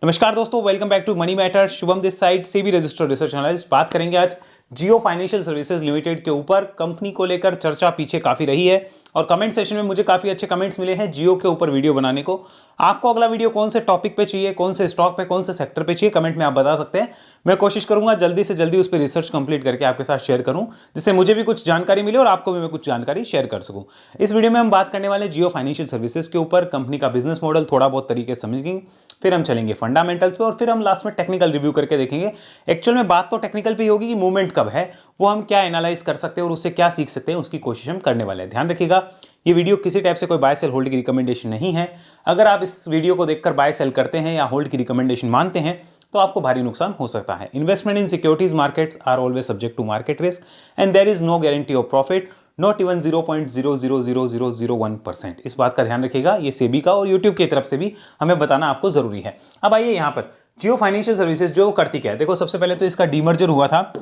नमस्कार दोस्तों, welcome back to money matter. Shubham this side, SEBI registered research analyst. बात करेंगे आज जियो फाइनेंशियल सर्विसेज लिमिटेड के ऊपर। कंपनी को लेकर चर्चा पीछे काफी रही है और कमेंट सेशन में मुझे काफी अच्छे कमेंट्स मिले हैं जियो के ऊपर वीडियो बनाने को। आपको अगला वीडियो कौन से टॉपिक पे चाहिए, कौन से स्टॉक पे, कौन से सेक्टर पे चाहिए, कमेंट में आप बता सकते हैं। मैं कोशिश करूंगा जल्दी से जल्दी उस पर रिसर्च कंप्लीट करके आपके साथ शेयर करूं, जिससे मुझे भी कुछ जानकारी मिले और आपको भी मैं कुछ जानकारी शेयर कर सकूं। इस वीडियो में हम बात करने वाले जियो फाइनेंशियल सर्विसेज के ऊपर, कंपनी का बिजनेस मॉडल थोड़ा बहुत तरीके से समझेंगे, फिर हम चलेंगे फंडामेंटल्स पे और फिर हम लास्ट में टेक्निकल रिव्यू करके देखेंगे। एक्चुअल में बात तो टेक्निकल पे ही होगी कि मूवमेंट कब है, वो हम क्या एनालाइज कर सकते हैं और उससे क्या सीख सकते हैं, उसकी कोशिश हम करने वाले हैं। ध्यान रखिएगा, ये वीडियो किसी टाइप से कोई बाय सेल होल्ड की रिकमेंडेशन नहीं है। अगर आप इस वीडियो को देखकर बाय सेल करते हैं या होल्ड की रिकमेंडेशन मानते हैं तो आपको भारी नुकसान हो सकता है। Investment in securities markets are always subject to market risk and there is no guarantee of profit, not even 0.0000001%। इस बात का ध्यान रखिएगा, ये सेबी का और यूट्यूब की तरफ से भी हमें बताना आपको जरूरी है। अब आइए यहाँ पर जियो फाइनेंशियल सर्विसेज जो करती क्या है। देखो, सबसे पहले तो इसका डीमर्जर हुआ था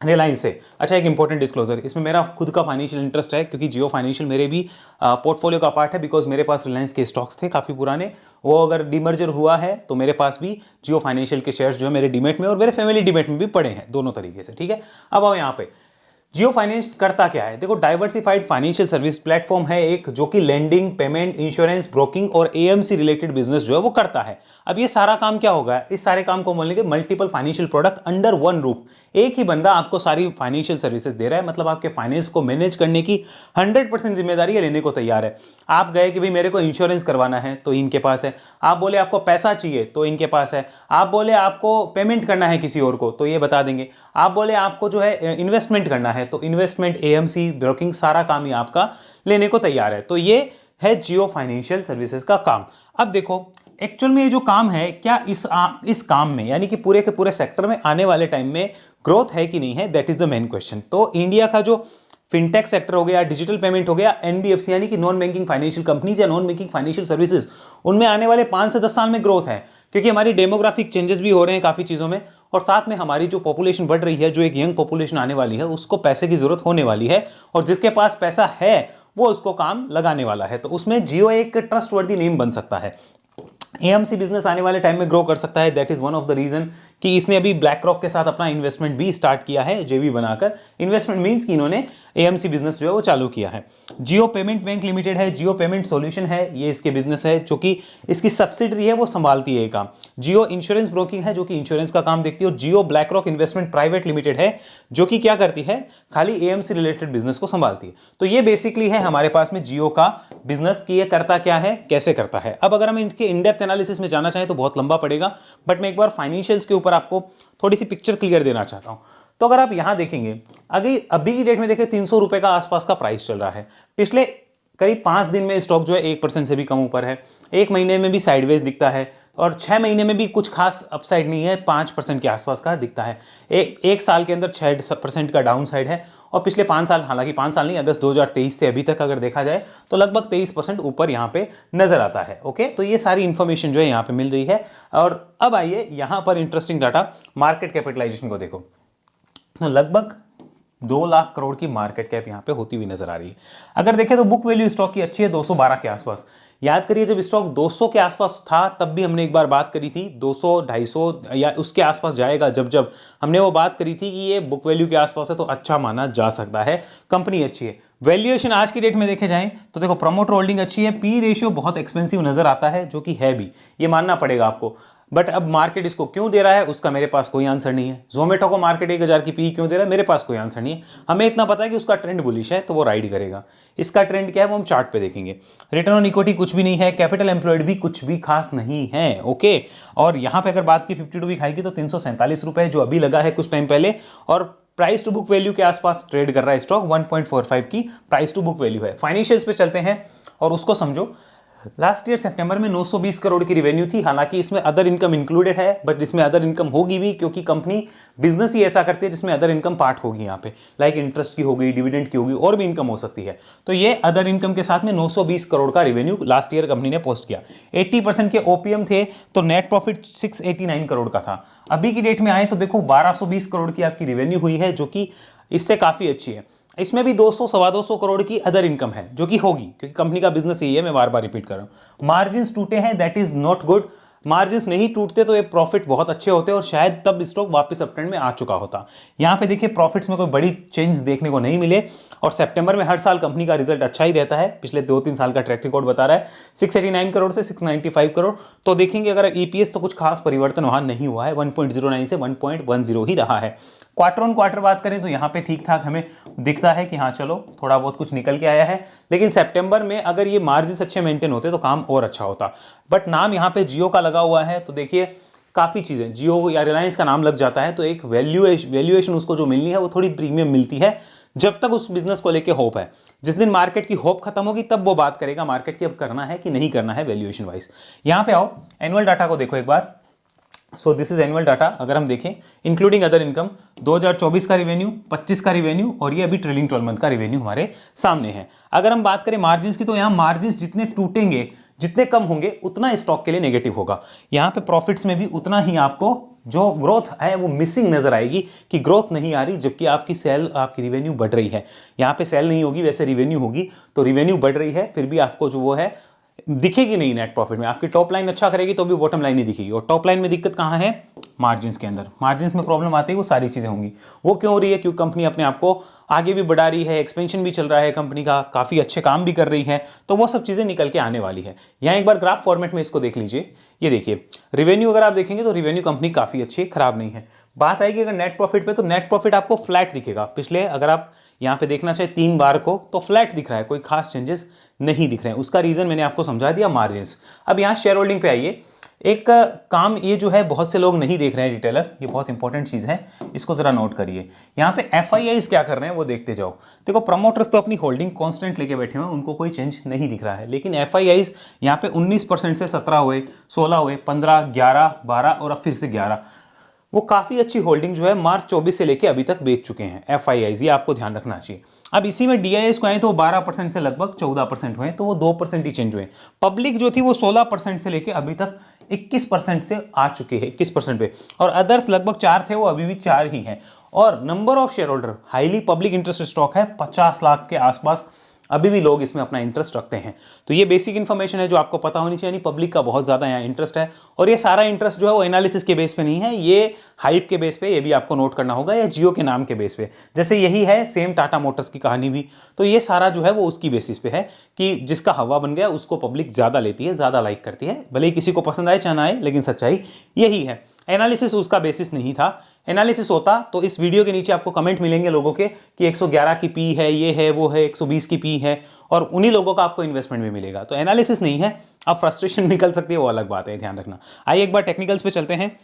रिलायंस से। अच्छा, एक इंपॉर्टेंट डिस्क्लोजर, इसमें मेरा खुद का फाइनेंशियल इंटरेस्ट है क्योंकि जियो फाइनेंशियल मेरे भी पोर्टफोलियो का पार्ट है, बिकॉज मेरे पास रिलायंस के स्टॉक्स थे काफ़ी पुराने। वो अगर डीमर्जर हुआ है तो मेरे पास भी जियो फाइनेंशियल के शेयर्स जो है मेरे डीमेट में और मेरे फैमिली डीमेट में भी पड़े हैं, दोनों तरीके से। ठीक है, अब आओ यहाँ पे जियो फाइनेंस करता क्या है। देखो, डाइवर्सिफाइड फाइनेंशियल सर्विस प्लेटफॉर्म है एक, जो कि लेंडिंग, पेमेंट, इंश्योरेंस, ब्रोकिंग और एएमसी रिलेटेड बिजनेस जो है वो करता है। अब ये सारा काम क्या होगा, इस सारे काम को बोलेंगे multiple financial product under one roof. एक ही बंदा आपको सारी फाइनेंशियल सर्विसेज दे रहा है, मतलब आपके फाइनेंस को मैनेज करने की 100% जिम्मेदारी लेने को तैयार है। आप गए कि भाई मेरे को इंश्योरेंस करवाना है तो इनके पास है, आप बोले आपको पैसा चाहिए तो इनके पास है, आप बोले आपको पेमेंट करना है किसी और को तो ये बता देंगे, आप बोले आपको जो है इन्वेस्टमेंट करना है तो इन्वेस्टमेंट, एएमसी, ब्रोकिंग, सारा काम ही आपका लेने को तैयार है। तो ये है जियो फाइनेंशियल सर्विसेज का काम। अब देखो, एक्चुअल में ये जो काम है, क्या इस काम में यानी कि पूरे के पूरे सेक्टर में आने वाले टाइम में ग्रोथ है कि नहीं है, that is the main question. तो इंडिया का जो फिनटेक सेक्टर हो गया, डिजिटल पेमेंट हो गया, एनबीएफसी यानी कि नॉन बैंकिंग फाइनेंशियल कंपनीज या नॉन बैंकिंग फाइनेंशियल सर्विसेज, उनमें आने वाले 5 से 10 साल में ग्रोथ है, क्योंकि हमारी डेमोग्राफिक चेंजेस भी हो रहे हैं काफ़ी चीज़ों में, और साथ में हमारी जो पॉपुलेशन बढ़ रही है, जो एक यंग पॉपुलेशन आने वाली है, उसको पैसे की जरूरत होने वाली है, और जिसके पास पैसा है वो उसको काम लगाने वाला है। तो उसमें जियो एक ट्रस्टवर्दी नेम बन सकता है। एएमसी बिजनेस आने वाले टाइम में ग्रो कर सकता है, that is one of the reason कि इसने अभी ब्लैक रॉक के साथ अपना इन्वेस्टमेंट भी स्टार्ट किया है, जेवी बनाकर। इन्वेस्टमेंट मींस कि इन्होंने एएमसी बिजनेस जो है वो चालू किया है। जियो पेमेंट बैंक लिमिटेड है, जियो पेमेंट सॉल्यूशन है, ये इसके बिजनेस है, जो कि इसकी सब्सिडरी है, वो संभालती है ये काम। जियो इंश्योरेंस ब्रोकिंग है, जो कि इंश्योरेंस का काम देखती है, और Jio BlackRock investment private limited है, जो कि क्या करती है, खाली एएमसी रिलेटेड बिजनेस को संभालती है। तो ये बेसिकली है हमारे पास में जियो का बिजनेस कि ये करता क्या है, कैसे करता है। अब अगर हम इनके इनडेप्थ एनालिसिस में जाना चाहें तो बहुत लंबा पड़ेगा, बट मैं एक बार फाइनेंशियल्स के ऊपर आपको थोड़ी सी पिक्चर क्लियर देना चाहता हूं। तो अगर आप यहां देखेंगे, अभी की डेट में देखें 300 रुपए का आसपास का प्राइस चल रहा है। पिछले करीब 5 दिन में स्टॉक जो है 1% से भी कम ऊपर है, 1 महीने में भी साइडवेज दिखता है, और 6 महीने में भी कुछ खास अपसाइड नहीं है, 5% के आसपास का दिखता है। एक साल के अंदर 6% का डाउन साइड है, और पिछले 5 साल, हालांकि 5 साल नहीं, अगस्त 2023 से अभी तक अगर देखा जाए तो लगभग 23% ऊपर यहाँ पे नजर आता है। ओके, तो ये सारी इंफॉर्मेशन जो है यहाँ पे मिल रही है। और अब आइए यहाँ पर इंटरेस्टिंग डाटा, मार्केट कैपिटलाइजेशन को देखो, तो लगभग 2 लाख करोड़ की मार्केट कैप यहाँ पे होती हुई नजर आ रही है। अगर देखें तो बुक वैल्यू स्टॉक की अच्छी है, 212 के आसपास। याद करिए, जब स्टॉक 200 के आसपास था तब भी हमने एक बार बात करी थी 200, 250 या उसके आसपास जाएगा, जब हमने वो बात करी थी कि ये बुक वैल्यू के आसपास है तो अच्छा माना जा सकता है, कंपनी अच्छी है। वैल्यूएशन आज की डेट में देखे जाएं तो देखो, प्रमोटर होल्डिंग अच्छी है, पी रेशियो बहुत एक्सपेंसिव नजर आता है, जो कि है भी, ये मानना पड़ेगा आपको। बट अब मार्केट इसको क्यों दे रहा है उसका मेरे पास कोई आंसर नहीं है। जोमेटो को मार्केट 1000 की पी क्यों दे रहा है, मेरे पास कोई आंसर नहीं है। हमें इतना पता है कि उसका ट्रेंड बुलिश है तो वो राइड करेगा। इसका ट्रेंड क्या है वो हम चार्ट पे देखेंगे। रिटर्न ऑन इक्विटी कुछ भी नहीं है, कैपिटल एम्प्लॉयड भी कुछ भी खास नहीं है। ओके, और यहाँ पे अगर बात की 52 वीक हाई की तो 347 रुपए जो अभी लगा है कुछ टाइम पहले, और प्राइस टू बुक वैल्यू के आसपास ट्रेड कर रहा है स्टॉक, 1.45 की प्राइस टू बुक वैल्यू है। फाइनेंशियल्स पे चलते हैं और उसको समझो। लास्ट ईयर सितंबर में 920 करोड़ की रिवेन्यू थी, हालांकि इसमें अदर इनकम इंक्लूडेड है, बट इसमें अदर इनकम होगी भी क्योंकि कंपनी बिजनेस ही ऐसा करती है जिसमें अदर इनकम पार्ट होगी यहाँ पे, लाइक इंटरेस्ट की होगी, डिविडेंड की होगी, और भी इनकम हो सकती है। तो ये अदर इनकम के साथ में 920 करोड़ का रिवेन्यू लास्ट ईयर कंपनी ने पोस्ट किया। 80% के ओपीएम थे, तो नेट प्रॉफिट 689 करोड़ का था। अभी की डेट में आए तो देखो 1220 करोड़ की आपकी रिवेन्यू हुई है, जो कि इससे काफी अच्छी है। इसमें भी 200 सवा 200 करोड़ की अदर इनकम है, जो कि होगी क्योंकि कंपनी का बिजनेस यही है, मैं बार बार रिपीट कर रहा हूं। मार्जिन्स टूटे हैं, that is not good. Margins नहीं टूटते तो ये प्रॉफिट बहुत अच्छे होते और शायद तब स्टॉक वापस अप ट्रेंड में आ चुका होता। यहाँ पे देखिए प्रॉफिट्स में कोई बड़ी चेंज देखने को नहीं मिले और सितंबर में हर साल कंपनी का रिजल्ट अच्छा ही रहता है। पिछले 2-3 साल का ट्रैक रिकॉर्ड बता रहा है 689 करोड़ से 695 करोड़। तो देखेंगे अगर ईपीएस तो कुछ खास परिवर्तन वहां नहीं हुआ है, 1.09 से 1.10 ही रहा है। क्वार्टर ऑन क्वार्टर बात करें तो यहाँ पे ठीक ठाक हमें दिखता है कि हाँ चलो थोड़ा बहुत कुछ निकल के आया है, लेकिन सितंबर में अगर ये मार्जिन अच्छे मेंटेन होते तो काम और अच्छा होता। बट नाम यहाँ पे जियो का लगा हुआ है तो देखिए काफ़ी चीज़ें, जियो या रिलायंस का नाम लग जाता है तो एक वैल्यूएशन उसको जो मिलनी है वो थोड़ी प्रीमियम मिलती है जब तक उस बिजनेस को लेके होप है। जिस दिन मार्केट की होप खत्म होगी तब वो बात करेगा मार्केट की अब करना है कि नहीं करना है वैल्यूएशन वाइज। यहाँ पे आओ एनुअल डाटा को देखो एक बार। So this is annual data. अगर हम देखें इंक्लूडिंग अदर इनकम 2024 का रिवेन्यू, 25 का रिवेन्यू और ये अभी ट्रेलिंग 12 मंथ का रिवेन्यू हमारे सामने है। अगर हम बात करें मार्जिन्स की तो यहाँ मार्जिन्स जितने टूटेंगे, जितने कम होंगे उतना स्टॉक के लिए नेगेटिव होगा। यहाँ पे प्रॉफिट्स में भी उतना ही आपको जो ग्रोथ है वो मिसिंग नजर आएगी कि ग्रोथ नहीं आ रही, जबकि आपकी सेल, आपकी रिवेन्यू बढ़ रही है। यहाँ पे सेल नहीं होगी, वैसे रिवेन्यू होगी, तो रिवेन्यू बढ़ रही है फिर भी आपको जो वो है दिखेगी नहीं नेट प्रॉफिट में। आपकी टॉप लाइन अच्छा करेगी तो भी बॉटम लाइन नहीं दिखेगी। और टॉप लाइन में दिक्कत कहाँ है? मार्जिन्स के अंदर। मार्जिन्स में प्रॉब्लम आती है वो सारी चीजें होंगी। वो क्यों हो रही है? क्योंकि कंपनी अपने आप को आगे भी बढ़ा रही है, एक्सपेंशन भी चल रहा है कंपनी का, काफी अच्छे काम भी कर रही है, तो वो सब चीजें निकल के आने वाली है। यहाँ एक बार ग्राफ फॉर्मेट में इसको देख लीजिए। ये देखिए रिवेन्यू अगर आप देखेंगे तो रिवेन्यू कंपनी काफी अच्छी है, खराब नहीं है। बात आएगी अगर नेट प्रॉफिट पे तो नेट प्रॉफिट आपको फ्लैट दिखेगा। पिछले अगर आप यहाँ पे देखना चाहे 3 बार को तो फ्लैट दिख रहा है, कोई खास चेंजेस नहीं दिख रहे हैं। उसका रीजन मैंने आपको समझा दिया, मार्जिन्स। अब यहाँ शेयर होल्डिंग पे आइए। एक काम ये जो है बहुत से लोग नहीं देख रहे हैं रिटेलर, ये बहुत इंपॉर्टेंट चीज है, इसको जरा नोट करिए। यहाँ पे एफआईआईज क्या कर रहे हैं वो देखते जाओ। देखो प्रमोटर्स तो अपनी होल्डिंग कांस्टेंट लेके बैठे हुए हैं, उनको कोई चेंज नहीं दिख रहा है, लेकिन एफआईआईज यहाँ पे 19% से 17 हुए, 16 हुए, 15, 11, 12 और अब फिर से 11। वो काफी अच्छी होल्डिंग जो है मार्च 24 से लेके अभी तक बेच चुके हैं एफआईआईज, ये आपको ध्यान रखना चाहिए। अब इसी में डीआईएस को आए तो 12% से लगभग 14% हुए, तो वो 2% ही चेंज हुए। पब्लिक जो थी वो 16% से लेके अभी तक 21% से आ चुके हैं, 21% पे। और अदर्स लगभग 4 थे, वो अभी भी 4 ही हैं। और number of share holder, highly public interest stock है 50 लाख के आसपास, अभी भी लोग इसमें अपना इंटरेस्ट रखते हैं। तो ये बेसिक इन्फॉर्मेशन है जो आपको पता होनी चाहिए। पब्लिक का बहुत ज़्यादा यहाँ इंटरेस्ट है और ये सारा इंटरेस्ट जो है वो एनालिसिस के बेस पे नहीं है, ये हाइप के बेस पे, ये भी आपको नोट करना होगा, या जियो के नाम के बेस पे। जैसे यही है सेम टाटा मोटर्स की कहानी भी, तो ये सारा जो है वो उसकी बेसिस पे है कि जिसका हवा बन गया उसको पब्लिक ज़्यादा लेती है, ज़्यादा लाइक करती है, भले ही किसी को पसंद आए चाहे ना आए, लेकिन सच्चाई यही है। एनालिसिस उसका बेसिस नहीं था। एनालिसिस होता तो इस वीडियो के नीचे आपको कमेंट मिलेंगे लोगों के कि 111 की पी है, ये है, वो है, 120 की पी है, और उन्हीं लोगों का आपको इन्वेस्टमेंट भी मिलेगा। तो एनालिसिस नहीं है। अब फ्रस्ट्रेशन निकल सकती है, वो अलग बात है, ध्यान रखना। आइए एक बार टेक्निकल्स पे चलते हैं।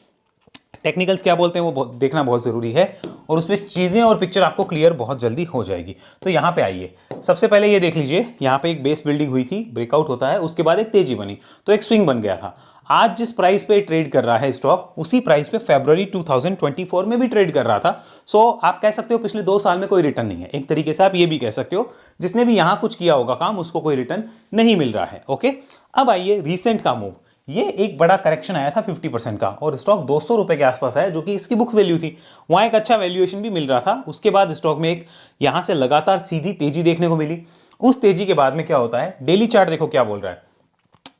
टेक्निकल्स क्या बोलते हैं वो देखना बहुत जरूरी है और उसमें चीजें और पिक्चर आपको क्लियर बहुत जल्दी हो जाएगी। तो यहाँ पे आइए, सबसे पहले ये देख लीजिए, यहाँ पे एक बेस बिल्डिंग हुई थी, ब्रेकआउट होता है, उसके बाद एक तेजी बनी, तो एक स्विंग बन गया था। आज जिस प्राइस पे ट्रेड कर रहा है स्टॉक, उसी प्राइस पे फरवरी 2024 में भी ट्रेड कर रहा था। सो आप कह सकते हो पिछले 2 साल में कोई रिटर्न नहीं है। एक तरीके से आप ये भी कह सकते हो जिसने भी यहां कुछ किया होगा काम, उसको कोई रिटर्न नहीं मिल रहा है। ओके, अब आइए रीसेंट का मूव। ये एक बड़ा करेक्शन आया था 50% का और स्टॉक 200 रुपए के आसपास आया, जो कि इसकी बुक वैल्यू थी। वहां एक अच्छा वैल्यूएशन भी मिल रहा था। उसके बाद स्टॉक में एक यहां से लगातार सीधी तेजी देखने को मिली। उस तेजी के बाद में क्या होता है, डेली चार्ट देखो क्या बोल रहा है।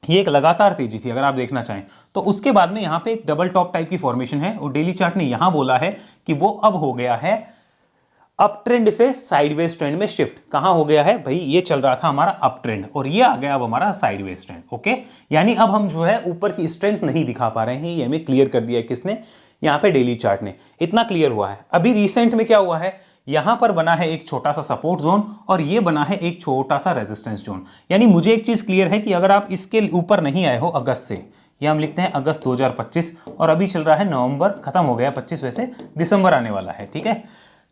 ये एक लगातार तेजी थी अगर आप देखना चाहें तो। उसके बाद में यहाँ पे एक डबल टॉप टाइप की फॉर्मेशन है और डेली चार्ट ने यहां बोला है कि वो अब हो गया है अप ट्रेंड से साइडवेज ट्रेंड में शिफ्ट। कहां हो गया है भाई, ये चल रहा था हमारा अप ट्रेंड और ये आ गया अब हमारा साइडवेज ट्रेंड। ओके, यानी अब हम जो है ऊपर की स्ट्रेंथ नहीं दिखा पा रहे हैं। ये हमें क्लियर कर दिया है किसने, यहाँ पे डेली चार्ट ने। इतना क्लियर हुआ है। अभी रिसेंट में क्या हुआ है, यहां पर बना है एक छोटा सा सपोर्ट जोन और ये बना है एक छोटा सा रेजिस्टेंस जोन। यानी मुझे एक चीज क्लियर है कि अगर आप इसके ऊपर नहीं आए हो अगस्त से, ये हम लिखते हैं अगस्त 2025 और अभी चल रहा है नवंबर, खत्म हो गया 25, वैसे दिसंबर आने वाला है। ठीक है,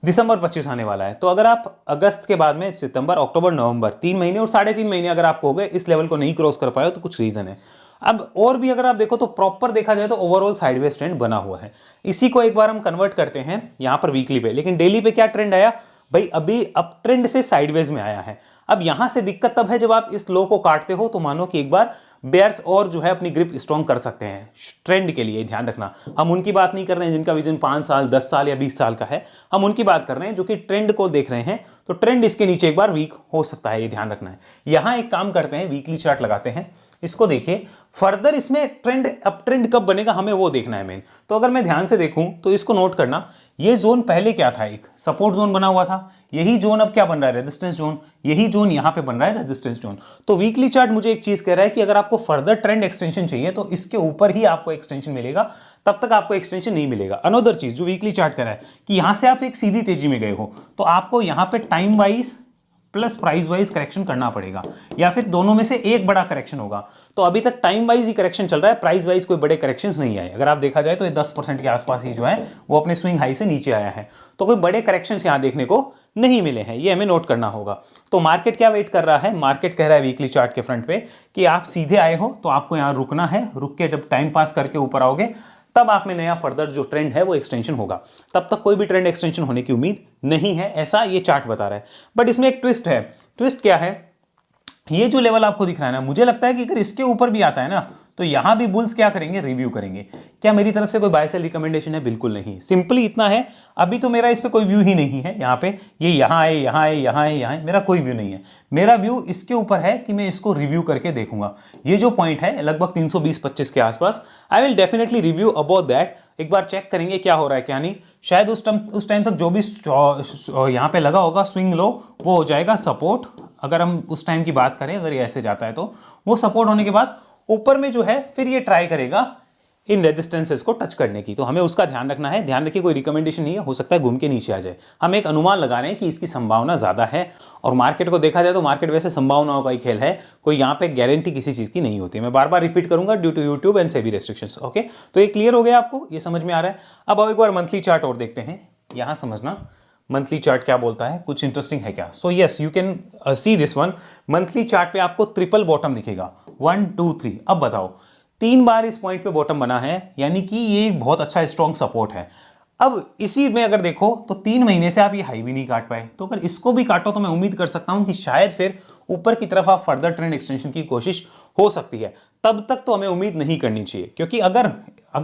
दिसंबर 25 आने वाला है। तो अगर आप अगस्त के बाद में सितंबर, अक्टूबर, नवंबर 3 महीने और 3.5 महीने अगर आपको हो गए इस लेवल को नहीं क्रॉस कर पाए तो कुछ रीजन है। अब और भी अगर आप देखो तो प्रॉपर देखा जाए तो ओवरऑल साइडवेज ट्रेंड बना हुआ है। इसी को एक बार हम कन्वर्ट करते हैं यहां पर वीकली पे। लेकिन डेली पे क्या ट्रेंड आया भाई, अभी अप ट्रेंड से साइडवेज में आया है। अब यहां से दिक्कत तब है जब आप इस लो को काटते हो तो मानो कि एक बार बेयर्स और जो है अपनी ग्रिप स्ट्रॉन्ग कर सकते हैं ट्रेंड के लिए। ध्यान रखना, हम उनकी बात नहीं कर रहे हैं जिनका विजन 5 साल, 10 साल या 20 साल का है। हम उनकी बात कर रहे हैं जो कि ट्रेंड को देख रहे हैं। तो ट्रेंड इसके नीचे एक बार वीक हो सकता है, ये ध्यान रखना है। यहां एक काम करते हैं, वीकली चार्ट लगाते हैं। इसको देखिए, फर्दर इसमें ट्रेंड अप ट्रेंड कब बनेगा हमें वो देखना है मेन। तो अगर मैं ध्यान से देखूं तो इसको नोट करना, ये जोन पहले क्या था, एक सपोर्ट जोन बना हुआ था, यही जोन अब क्या बन रहा है, रेजिस्टेंस जोन, यही जोन यहां पे बन रहा है रेजिस्टेंस जोन। तो वीकली चार्ट मुझे एक चीज कह रहा है कि अगर आपको फर्दर ट्रेंड एक्सटेंशन चाहिए तो इसके ऊपर ही आपको एक्सटेंशन मिलेगा, तब तक आपको एक्सटेंशन नहीं मिलेगा। अनदर चीज जो वीकली चार्ट कह रहा है कि यहां से आप एक सीधी तेजी में गए हो तो आपको यहां पे time wise plus price wise correction करना पड़ेगा, या फिर दोनों में से एक बड़ा करेक्शन होगा। तो अभी तक टाइम वाइज ही करेक्शन चल रहा है, प्राइस वाइज कोई बड़े करेक्शंस नहीं आए। अगर आप देखा जाए तो ये 10% के आसपास ही जो है वो अपने स्विंग हाई से नीचे आया है, तो कोई बड़े करेक्शंस यहां देखने को नहीं मिले हैं, ये हमें नोट करना होगा। तो मार्केट क्या वेट कर रहा है, मार्केट कह रहा है वीकली चार्ट के फ्रंट पे कि आप सीधे आए हो तो आपको यहां रुकना है, रुक के जब टाइम पास करके ऊपर आओगे तब आप में नया फर्दर जो ट्रेंड है वो एक्सटेंशन होगा, तब तक कोई भी ट्रेंड एक्सटेंशन होने की उम्मीद नहीं है, ऐसा ये चार्ट बता रहा है। बट इसमें एक ट्विस्ट है, ट्विस्ट क्या है, ये जो लेवल आपको दिख रहा है ना, मुझे लगता है कि अगर इसके ऊपर भी आता है ना तो यहां भी बुल्स क्या करेंगे, रिव्यू करेंगे। क्या मेरी तरफ से कोई बाय सेल रिकमेंडेशन है, बिल्कुल नहीं, सिंपली इतना है, अभी तो मेरा इस पे कोई व्यू ही नहीं है। यहाँ पे ये यहाँ आए, यहाँ आए, यहाँ आए, यहाँ आए, मेरा कोई व्यू नहीं है। मेरा व्यू इसके ऊपर है कि मैं इसको रिव्यू करके देखूंगा। ये जो पॉइंट है लगभग 320-25 के आसपास, I will definitely review about that. एक बार चेक करेंगे क्या हो रहा है क्या नहीं, शायद उस टाइम तक जो भी यहाँ पे लगा होगा स्विंग लो वो हो जाएगा सपोर्ट। अगर हम उस टाइम की बात करें, अगर ये ऐसे जाता है तो वो सपोर्ट होने के बाद ऊपर में जो है फिर ये ट्राई करेगा इन रेजिस्टेंसेस को टच करने की। तो हमें उसका ध्यान रखना है। ध्यान रखिए कोई रिकमेंडेशन नहीं है, हो सकता है घूम के नीचे आ जाए। हम एक अनुमान लगा रहे हैं कि इसकी संभावना ज्यादा है, और मार्केट को देखा जाए तो मार्केट वैसे संभावनाओं का ही खेल है, कोई यहाँ पे गारंटी किसी चीज की नहीं होती। मैं बार बार रिपीट करूंगा, due to YouTube and SEBI restrictions. Okay, तो ये क्लियर हो गया आपको, ये समझ में आ रहा है। अब एक बार मंथली चार्ट और देखते हैं, यहां समझना मंथली चार्ट क्या बोलता है, कुछ इंटरेस्टिंग है क्या। So yes, you can see this one. Monthly chart पे आपको ट्रिपल बॉटम दिखेगा, 1 2 3। अब बताओ, 3 बार इस पॉइंट पे बॉटम बना है, यानी कि ये एक बहुत अच्छा स्ट्रॉन्ग सपोर्ट है। अब इसी में अगर देखो तो 3 महीने से आप ये हाई भी नहीं काट पाए, तो अगर इसको भी काटो तो मैं उम्मीद कर सकता हूं कि शायद फिर ऊपर की तरफ आप फर्दर ट्रेंड एक्सटेंशन की कोशिश हो सकती है। तब तक तो हमें उम्मीद नहीं करनी चाहिए, क्योंकि अगर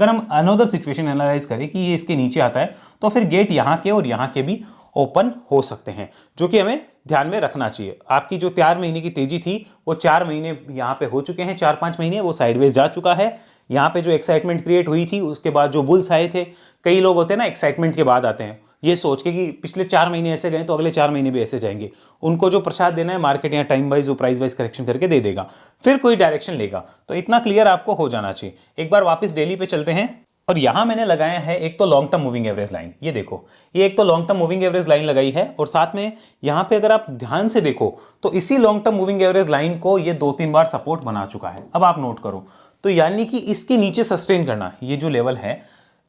हम अनदर सिचुएशन एनालाइज करें कि ये इसके नीचे आता है तो फिर गेट यहां के और यहां के भी ओपन हो सकते हैं, जो कि हमें ध्यान में रखना चाहिए। आपकी जो 4 महीने की तेजी थी वो 4 महीने यहां पे हो चुके हैं, 4-5 महीने वो साइडवेज जा चुका है। यहां पे जो एक्साइटमेंट क्रिएट हुई थी उसके बाद जो बुल्स आए थे, कई लोग होते हैं ना एक्साइटमेंट के बाद आते हैं ये सोच के कि पिछले 4 महीने ऐसे गए तो अगले 4 महीने भी ऐसे जाएंगे। उनको जो प्रसाद देना है मार्केट या time wise price wise correction करके दे देगा, फिर कोई डायरेक्शन लेगा। तो इतना क्लियर आपको हो जाना चाहिए। एक बार वापस डेली पे चलते हैं, और यहां मैंने लगाया है एक तो long term moving average line. ये देखो, ये एक तो long term moving average line लगाई है, और साथ में यहां पे अगर आप ध्यान से देखो तो इसी long term moving average line को ये 2-3 बार सपोर्ट बना चुका है। अब आप नोट करो, तो यानी कि इसके नीचे सस्टेन करना, ये जो लेवल है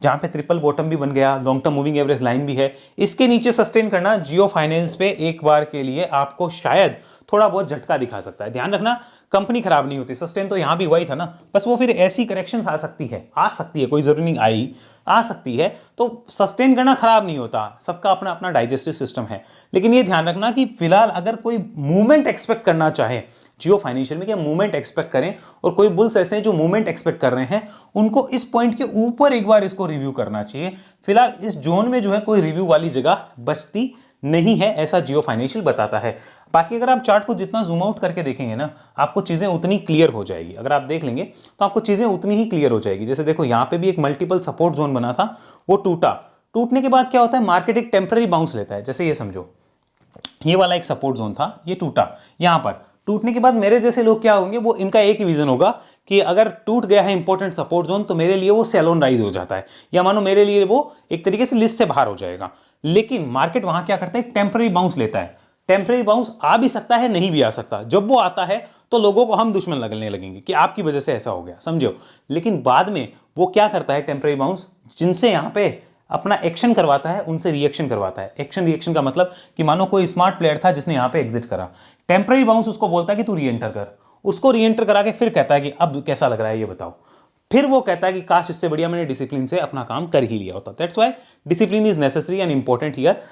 जहां पे ट्रिपल बॉटम भी बन गया, long term moving average line भी है, इसके नीचे सस्टेन करना जियो फाइनेंस पे एक बार के लिए आपको शायद थोड़ा बहुत झटका दिखा सकता है। ध्यान रखना, कंपनी खराब नहीं होती, सस्टेन तो यहां भी वही था ना, बस वो फिर ऐसी करेक्शंस आ सकती है, कोई जरूरी नहीं आई, आ सकती है। तो सस्टेन करना खराब नहीं होता, सबका अपना अपना डाइजेस्टिव सिस्टम है। लेकिन ये ध्यान रखना कि फिलहाल अगर कोई मूवमेंट एक्सपेक्ट करना चाहे जियो फाइनेंशियल में, क्या मूवमेंट एक्सपेक्ट करें, और कोई बुल्स ऐसे हैं जो मूवमेंट एक्सपेक्ट कर रहे हैं, उनको इस पॉइंट के ऊपर एक बार इसको रिव्यू करना चाहिए। फिलहाल इस जोन में जो है कोई रिव्यू वाली जगह बचती नहीं है, ऐसा जियो फाइनेंशियल बताता है। बाकी अगर आप चार्ट को जितना जूम आउट करके देखेंगे ना, आपको चीजें उतनी क्लियर हो जाएगी। अगर आप देख लेंगे तो आपको चीजें उतनी ही क्लियर हो जाएगी। जैसे देखो, यहां पे भी एक मल्टीपल सपोर्ट जोन बना था, वो टूटा। टूटने के बाद क्या होता है, मार्केट एक टेम्पररी बाउंस लेता है। जैसे ये समझो, ये वाला एक सपोर्ट जोन था, ये टूटा। यहां पर टूटने के बाद मेरे जैसे लोग क्या होंगे, वो इनका एक ही विजन होगा कि अगर टूट गया है इंपॉर्टेंट सपोर्ट जोन तो मेरे लिए वो सेल ऑन राइज हो जाता है, या मानो मेरे लिए वो एक तरीके से लिस्ट से बाहर हो जाएगा। लेकिन मार्केट वहां क्या करता है, टेम्पररी बाउंस लेता है। टेम्पररी बाउंस आ भी सकता है, नहीं भी आ सकता। जब वो आता है तो लोगों को हम दुश्मन लगने लगेंगे कि आपकी वजह से ऐसा हो गया, समझो। लेकिन बाद में वो क्या करता है, टेम्पररी बाउंस जिनसे यहां पे अपना एक्शन करवाता है उनसे रिएक्शन करवाता है। एक्शन रिएक्शन का मतलब कि मानो कोई स्मार्ट प्लेयर था जिसने यहां पे एग्जिट करा, टेम्पररी बाउंस उसको बोलता है कि तू री एंटर कर। उसको री एंटर करा के फिर कहता है कि अब कैसा लग रहा है ये बताओ। फिर वो कहता है कि काश इससे बढ़िया मैंने डिसिप्लिन से अपना काम कर ही लिया होता। That's why discipline is necessary and important here.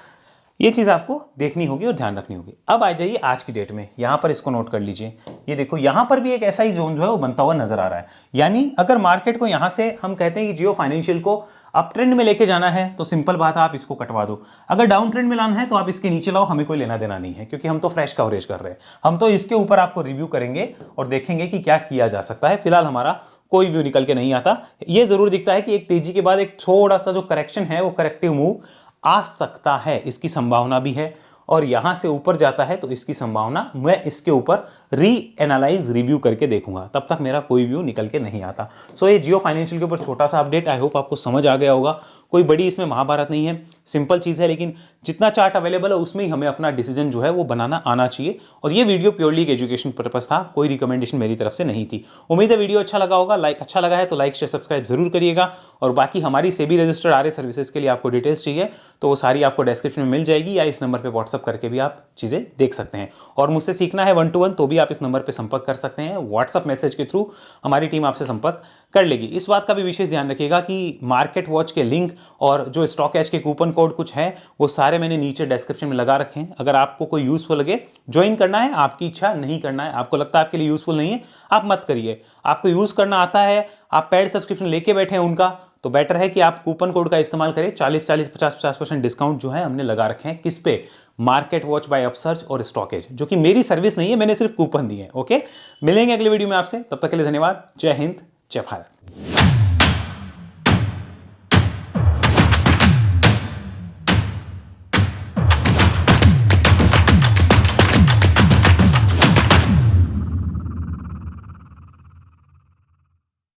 ये चीज आपको देखनी होगी और ध्यान रखनी होगी। अब आ जाइए आज की डेट में, यहां पर इसको नोट कर लीजिए। ये देखो, यहां पर भी एक ऐसा ही जोन जो है वो बनता हुआ नजर आ रहा है। यानी अगर मार्केट को यहां से हम कहते हैं कि जियो फाइनेंशियल को अब ट्रेंड में लेके जाना है तो सिंपल बात है, आप इसको कटवा दो। अगर डाउन ट्रेंड में लाना है तो आप इसके नीचे लाओ, हमें कोई लेना देना नहीं है, क्योंकि हम तो फ्रेश कवरेज कर रहे हैं। हम तो इसके ऊपर आपको रिव्यू करेंगे और देखेंगे कि क्या किया जा सकता है। फिलहाल हमारा कोई व्यू निकल के नहीं आता। ये जरूर दिखता है कि एक तेजी के बाद एक थोड़ा सा जो करेक्शन है वो करेक्टिव मूव आ सकता है, इसकी संभावना भी है। और यहां से ऊपर जाता है तो इसकी संभावना, मैं इसके ऊपर रीएनालाइज रिव्यू करके देखूंगा, तब तक मेरा कोई व्यू निकल के नहीं आता। सो ये जियो फाइनेंशियल के ऊपर छोटा सा अपडेट, आई होप आपको समझ आ गया होगा। कोई बड़ी इसमें महाभारत नहीं है, सिंपल चीज़ है, लेकिन जितना चार्ट अवेलेबल है उसमें ही हमें अपना डिसीजन जो है वो बनाना आना चाहिए। और ये वीडियो प्योरली एक एजुकेशन पर्पस था, कोई रिकमेंडेशन मेरी तरफ से नहीं थी। उम्मीद है वीडियो अच्छा लगा होगा। अच्छा लगा है तो लाइक शेयर सब्सक्राइब जरूर करिएगा। और बाकी हमारी सेबी रजिस्टर्ड आरए सर्विसेज के लिए आपको डिटेल्स चाहिए तो वो सारी आपको डिस्क्रिप्शन में मिल जाएगी, या इस नंबर पर व्हाट्सअप करके भी आप चीज़ें देख सकते हैं। और मुझसे सीखना है 1 to 1 तो भी आप इस नंबर पर संपर्क कर सकते हैं। व्हाट्सअप मैसेज के थ्रू हमारी टीम आपसे संपर्क कर लेगी। इस बात का भी विशेष ध्यान रखिएगा कि मार्केट वॉच के लिंक और जो स्टॉक एज के कूपन कोड कुछ है वो सारे मैंने नीचे डिस्क्रिप्शन में लगा रखे हैं। अगर आपको कोई यूजफुल लगे ज्वाइन करना है, आपकी इच्छा नहीं करना है, आपको लगता है आपके लिए यूजफुल नहीं है, आप मत करिए। आपको यूज करना आता है, आप पेड सब्सक्रिप्शन लेके बैठे हैं उनका, तो बेटर है कि आप कूपन कोड का इस्तेमाल करें। 40-40, 50-50% डिस्काउंट जो है हमने लगा रखे हैं। किस पे? मार्केट वॉच बाय अपसर्च और स्टॉकेज, जो कि मेरी सर्विस नहीं है, मैंने सिर्फ कूपन दिए हैं। ओके, मिलेंगे अगले वीडियो में आपसे, तब तक के लिए धन्यवाद। जय हिंद, जय भारत।